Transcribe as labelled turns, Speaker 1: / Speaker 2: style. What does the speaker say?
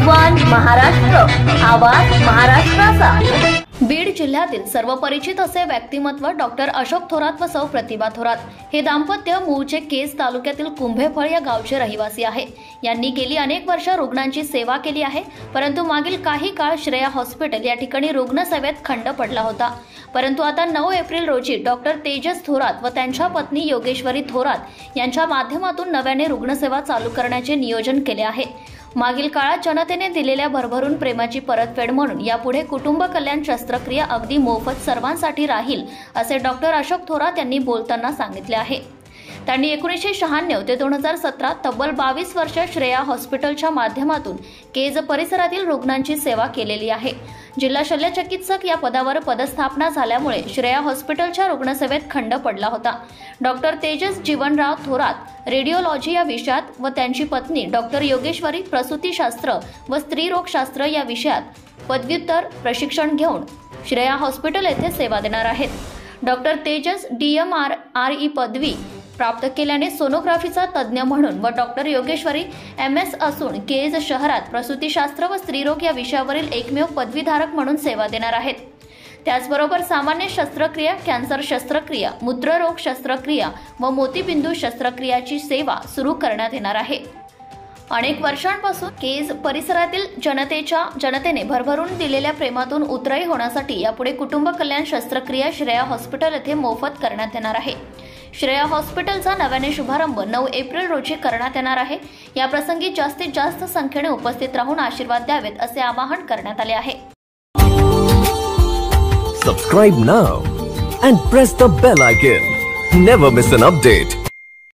Speaker 1: One Maharashtra, आवाज महाराष्ट्राचा।
Speaker 2: बीड जिल्ह्यातील सर्व परिचित असे व्यक्तिमत्व डॉक्टर अशोक थोरात व सौ प्रतिभा थोरात हे दाम्पत्य मूळचे केज तालुक्यातील कुंभेफळ या गावचे रहिवासी आहे। यांनी गेली अनेक वर्ष रुग्णांची सेवा केली आहे, परंतु मागील काही काळ श्रेया हॉस्पिटल या ठिकाणी रुग्णसेवेत खंड पडला होता। परंतु आता 9 एप्रिल रोजी डॉक्टर तेजस थोरात व त्यांच्या पत्नी योगेश्वरी थोरात यांच्या माध्यमातून नव्याने रुग्णसेवा चालू करण्याचे नियोजन केले आहे। मागील काळात जनतेने दिलेल्या भरभरून प्रेमाची परतफेड म्हणून यापुढे कुटुंब कल्याण शस्त्रक्रिया अगदी मोफत सर्वांसाठी राहील असे डॉक्टर अशोक थोरात यांनी बोलताना सांगितले आहे। त्यांनी 1996 ते 2017 तब्बल 22 वर्ष श्रेया हॉस्पिटलच्या माध्यमातून केज परिसरातील रुग्णांची सेवा केलेली आहे। जिल्हा शल्य चिकित्सक या पदावर पदस्थापना झाल्यामुळे श्रेया हॉस्पिटलच्या रुग्णसेवेत खंड पडला होता। डॉक्टर तेजस जीवनराव थोरात रेडिओलॉजी या विषयात व त्यांची पत्नी डॉक्टर योगेश्वरी प्रसूतीशास्त्र व स्त्रीरोगशास्त्र या विषयात पदव्युत्तर प्रशिक्षण घेऊन श्रेया हॉस्पिटल येथे सेवा देणार आहेत। डॉक्टर तेजस DMRE पदवी प्राप्त केल्याने सोनोग्राफीचा तज्ज्ञ म्हणून व डॉक्टर योगेश्वरी MS असून केज शहरात प्रसूतीशास्त्र व स्त्रीरोग या विषयावरील एकमेव पदवीधारक म्हणून सेवा देणार आहेत। त्याचबरोबर सामान्य शस्त्रक्रिया, कॅन्सर शस्त्रक्रिया, मूत्ररोग शस्त्रक्रिया व मोतीबिंदू शस्त्रक्रियाची सेवा सुरू करण्यात येणार आहे। अनेक वर्षांपासून केज परिसरातील जनतेने भरभरून दिलेल्या प्रेमातून उतराई होण्यासाठी यापुढे कुटुंब कल्याण शस्त्रक्रिया श्रेया हॉस्पिटल येथे मोफत करण्यात येणार आहे। श्रेया हॉस्पिटलचा नव्याने शुभारंभ 9 एप्रिल रोजी करण्यात येणार आहे। या प्रसंगी जास्तीत जास्त संख्येने उपस्थित राहून आशीर्वाद द्यावेत असे आवाहन करण्यात आले आहे।
Speaker 3: Subscribe now and press the bell icon. Never miss an update.